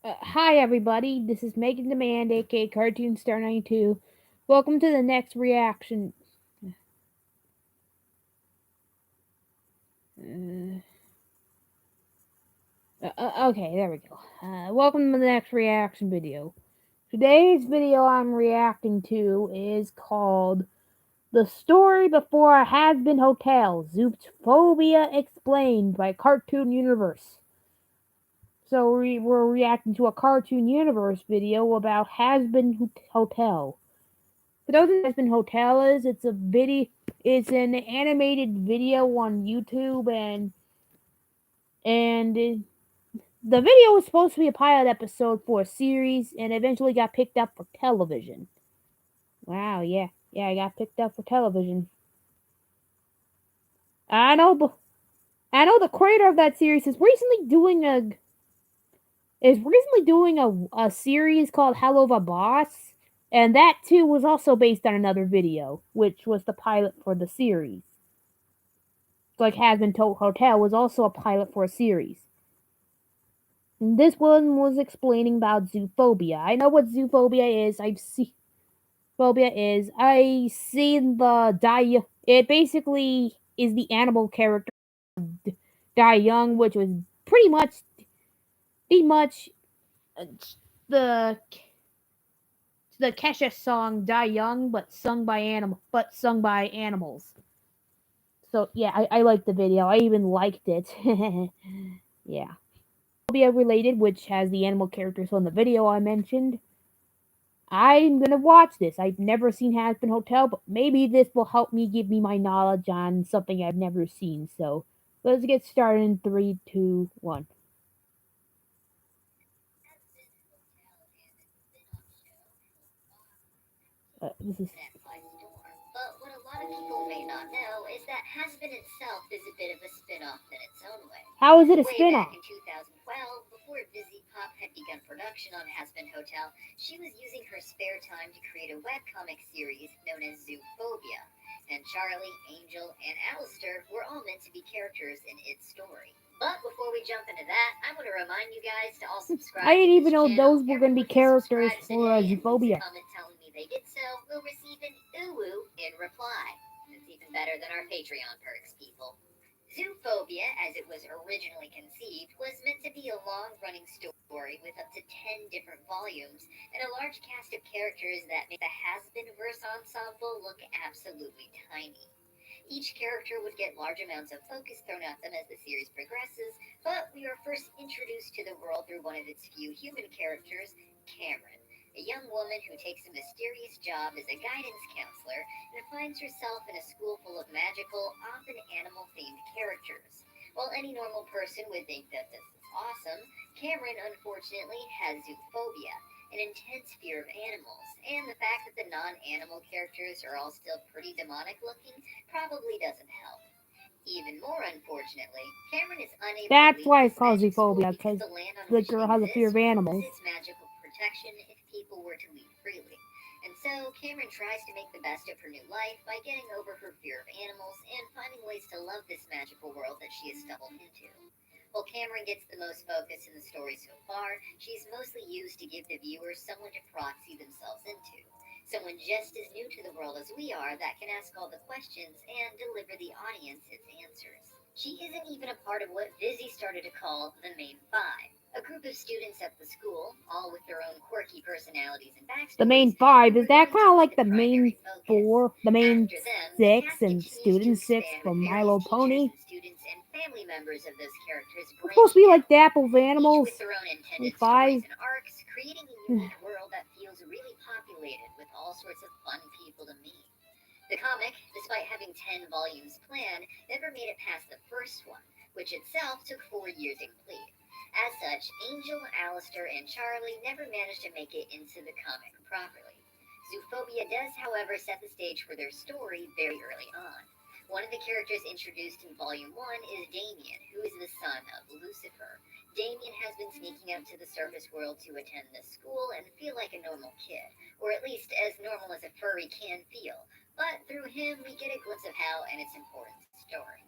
Hi everybody, this is Megan Demand, aka Cartoon Star 92. Welcome to the next reaction. Okay, there we go. Welcome to the next reaction video. Today's video I'm reacting to is called The Story Before Hazbin Hotel, Zoophobia Explained by Cartoon Universe. So we're reacting to a Cartoon Universe video about Hazbin Hotel. For those who Hazbin Hotel is, it's an animated video on YouTube, and the video was supposed to be a pilot episode for a series, and eventually got picked up for television. Wow, yeah, I got picked up for television. I know, the creator of that series is recently doing a series called Hello the Boss, and that too was also based on another video, which was the pilot for the series. Like Hazbin Hotel was also a pilot for a series. And this one was explaining about zoophobia. I know what zoophobia is. I've seen It basically is the animal character Die Young, which was pretty much uh, the the Kesha song Die Young, but sung by animals. So yeah, I liked the video. I even liked it. Yeah. Zoophobia related, which has the animal characters from the video I mentioned. I'm gonna watch this. I've never seen Hazbin Hotel, but maybe this will help me give me my knowledge on something I've never seen. So let's get started in 3, 2, 1. This is But what a lot of people may not know is that Hazbin itself is a bit of a spin-off in its own way. How is it a Way back spin-off? in 2012, before Busy Pop had begun production on Hazbin Hotel, she was using her spare time to create a webcomic series known as Zoophobia. And Charlie, Angel, and Alistair were all meant to be characters in its story. But before we jump into that, I want to remind you guys to all subscribe I didn't to even this know channel. those were going to be characters for Zoophobia. Comment telling me they did so will receive an ooh in reply. It's even better than our Patreon perks, people. Zoophobia, as it was originally conceived, was meant to be a long-running story with up to 10 different volumes and a large cast of characters that make the Hazbin-verse ensemble look absolutely tiny. Each character would get large amounts of focus thrown at them as the series progresses, but we are first introduced to the world through one of its few human characters, Cameron, a young woman who takes a mysterious job as a guidance counselor and finds herself in a school full of magical, often animal-themed characters. While any normal person would think that this is awesome, Cameron unfortunately has zoophobia, an intense fear of animals, and the fact that the non-animal characters are all still pretty demonic looking probably doesn't help. Even more unfortunately, Cameron is unable to That's leave why this it's called magic school Zoophobia, because because the land on the which it girl has a fear exists of would animals. lose its magical protection if people were to leave freely. And so, Cameron tries to make the best of her new life by getting over her fear of animals and finding ways to love this magical world that she has stumbled into. While Cameron gets the most focus in the story so far, she's mostly used to give the viewer someone to proxy themselves into. Someone just as new to the world as we are that can ask all the questions and deliver the audience its answers. She isn't even a part of what Vizzy started to call the Main Five, a group of students at the school, all with their own quirky personalities and The main backstories, five, who is are that going kind to of be like the the main primary focus. four, the main After them, the six, cast and continues to student six expand from with My various Little teachers Pony? and students and family members of those characters It's supposed to branching be like out, Dapple's each Animals. with their own Only intended stories five. and arcs, creating a unique world that feels really populated with all sorts of fun people to meet. The comic, despite having 10 volumes planned, never made it past the first one, which itself took 4 years to complete. As such, Angel, Alistair, and Charlie never managed to make it into the comic properly. Zoophobia does, however, set the stage for their story very early on. One of the characters introduced in Volume 1 is Damien, who is the son of Lucifer. Damien has been sneaking out to the surface world to attend this school and feel like a normal kid, or at least as normal as a furry can feel, but through him we get a glimpse of how and its important story.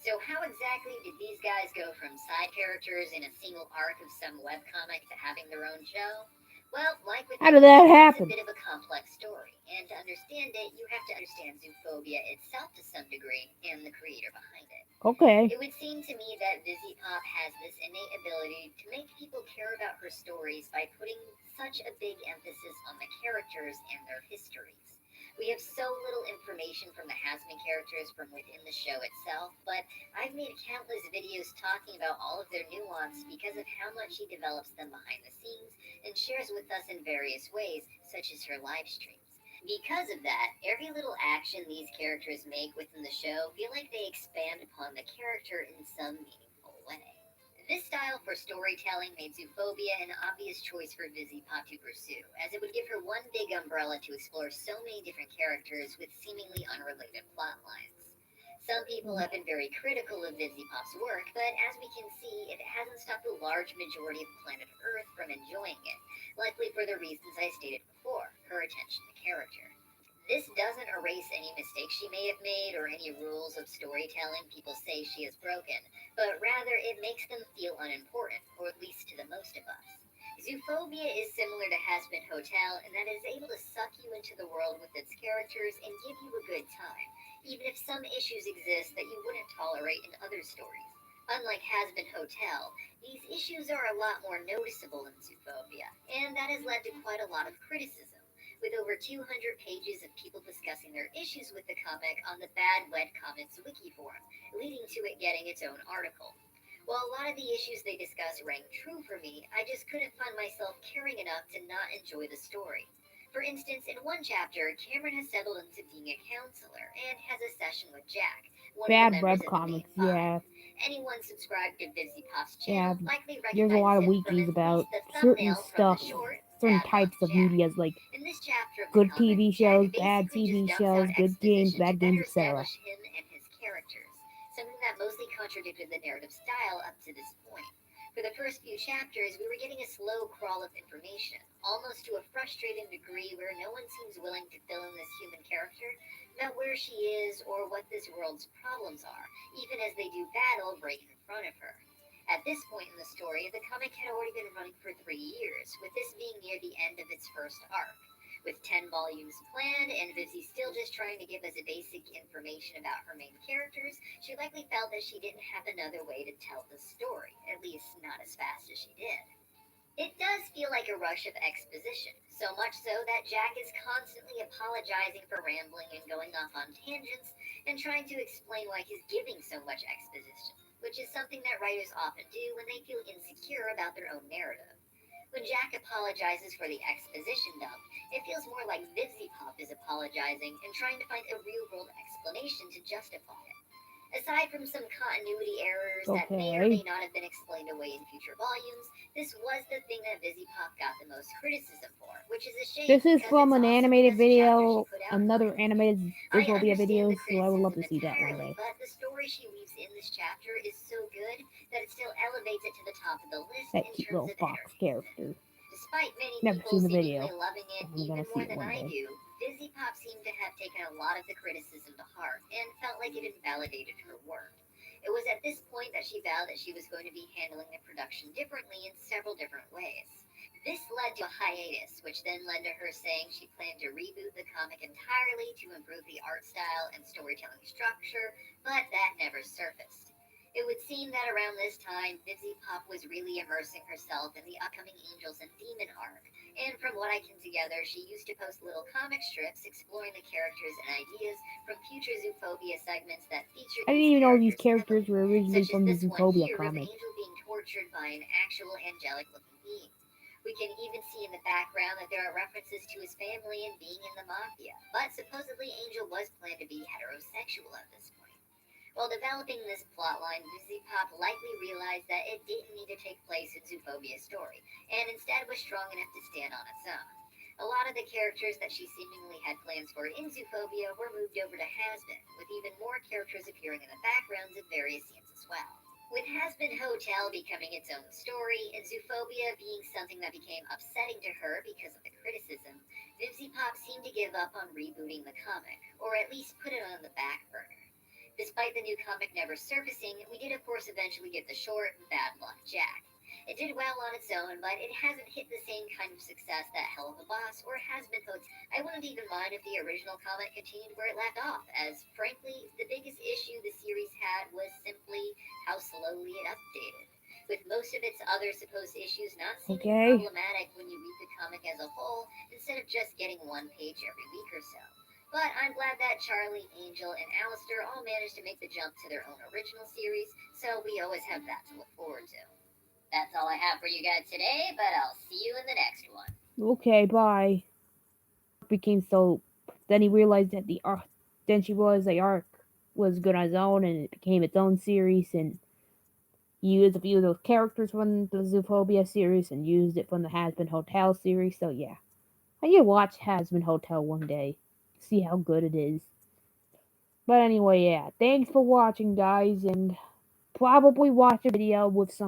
So, how exactly did these guys go from side characters in a single arc of some webcomic to having their own show? Well, like with How did that anything, it's a happen? bit of a complex story, and to understand it, you have to understand Zoophobia itself to some degree and the creator behind it. Okay. It would seem to me that Vizzy Pop has this innate ability to make people care about her stories by putting such a big emphasis on the characters and their histories. We have so little information from the Hazbin characters from within the show itself, but I've made countless videos talking about all of their nuance because of how much she develops them behind the scenes and shares with us in various ways, such as her live streams. Because of that, every little action these characters make within the show feel like they expand upon the character in some meaningful way. This style for storytelling made Zoophobia an obvious choice for Vizzy Pop to pursue, as it would give her one big umbrella to explore so many different characters with seemingly unrelated plot lines. Some people have been very critical of Vizzy Pop's work, but as we can see, it hasn't stopped a large majority of planet Earth from enjoying it, likely for the reasons I stated before, her attention to character. This doesn't erase any mistakes she may have made or any rules of storytelling people say she has broken, but rather it makes them feel unimportant, or at least to the most of us. Zoophobia is similar to Hazbin Hotel in that it is able to suck you into the world with its characters and give you a good time, even if some issues exist that you wouldn't tolerate in other stories. Unlike Hazbin Hotel, these issues are a lot more noticeable in Zoophobia, and that has led to quite a lot of criticism, with over 200 pages of people discussing their issues with the comic on the Bad Wet Comics wiki forum, leading to it getting its own article. While a lot of the issues they discuss rang true for me, I just couldn't find myself caring enough to not enjoy the story. For instance, in one chapter, Cameron has settled into being a counselor and has a session with Jack, one of the Bad members of the main webcomics. five. Yeah. Anyone subscribed to Busy Pop's Yeah. channel likely There's a lot recognizes of him from wikis at least about the certain thumbnail from the stuff, short certain Dad types Loves of Jack. media, like In this chapter of the good comic, TV Jack shows, bad basically just TV dumps out shows, good games, exposition to bad games, better etc. establish him and his characters, something that mostly contradicted the narrative style up to this point. For the first few chapters, we were getting a slow crawl of information, almost to a frustrating degree where no one seems willing to fill in this human character about where she is or what this world's problems are, even as they do battle right in front of her. At this point in the story, the comic had already been running for 3 years, with this being near the end of its first arc. With 10 volumes planned, and Vizzy still just trying to give us a basic information about her main characters, she likely felt that she didn't have another way to tell the story, at least not as fast as she did. It does feel like a rush of exposition, so much so that Jack is constantly apologizing for rambling and going off on tangents and trying to explain why he's giving so much exposition, which is something that writers often do when they feel insecure about their own narrative. When Jack apologizes for the exposition dump, it feels more like Vizzy Pop is apologizing and trying to find a real world explanation to justify it. Aside from some continuity errors that may or may Okay. not have been explained away in future volumes, this was the thing that Vizzy Pop got the most criticism for, which is a shame This is because from it's an awesome animated as a chapter she video, put out in my another opinion. animated I Zoophobia understand video, the so I would love criticism to see that one entirely, day. but the story she weaves in this chapter is so good that it still elevates it to the top of the list That in cute terms little of fox entertainment. character. Despite many Never people seen the seemingly video. loving it I'm gonna even see more it than one I day. do, Vizzy Pop seemed to have taken a lot of the criticism to heart and felt like it invalidated her work. It was at this point that she vowed that she was going to be handling the production differently in several different ways. This led to a hiatus, which then led to her saying she planned to reboot the comic entirely to improve the art style and storytelling structure, but that never surfaced. It would seem that around this time, Vizzy Pop was really immersing herself in the upcoming Angels and Demon arc, and from what I can gather, she used to post little comic strips exploring the characters and ideas from future Zoophobia segments that featured I didn't these even know these characters characters heavily, were originally such as from the this one Zoophobia here of comic. Angel being tortured by an actual angelic looking being. We can even see in the background that there are references to his family and being in the mafia, but supposedly Angel was planned to be heterosexual at this point. While developing this plotline, Vizzy Pop likely realized that it didn't need to take place in Zoophobia's story, and instead was strong enough to stand on its own. A lot of the characters that she seemingly had plans for in Zoophobia were moved over to Hazbin, with even more characters appearing in the backgrounds of various scenes as well. With Hazbin Hotel becoming its own story, and Zoophobia being something that became upsetting to her because of the criticism, Vizzy Pop seemed to give up on rebooting the comic, or at least put it on the back burner. Despite the new comic never surfacing, we did of course eventually get the short Bad Luck Jack. It did well on its own, but it hasn't hit the same kind of success that Hell of a Boss or Hazbin Hotel. I wouldn't even mind if the original comic continued where it left off, as frankly, the biggest issue the series had was simply how slowly it updated. With most of its other supposed issues not seeming Okay. problematic when you read the comic as a whole, instead of just getting one page every week or so. But I'm glad that Charlie, Angel, and Alistair all managed to make the jump to their own original series, so we always have that to look forward to. That's all I have for you guys today, but I'll see you in the next one. Okay, bye. Became so. Then he realized that the arc. Then she realized the arc was good on its own, and it became its own series. And he used a few of those characters from the Zoophobia series and used it from the Hazbin Hotel series. So yeah, I need to watch Hazbin Hotel one day, see how good it is. But anyway, yeah, thanks for watching, guys, and probably watch a video with some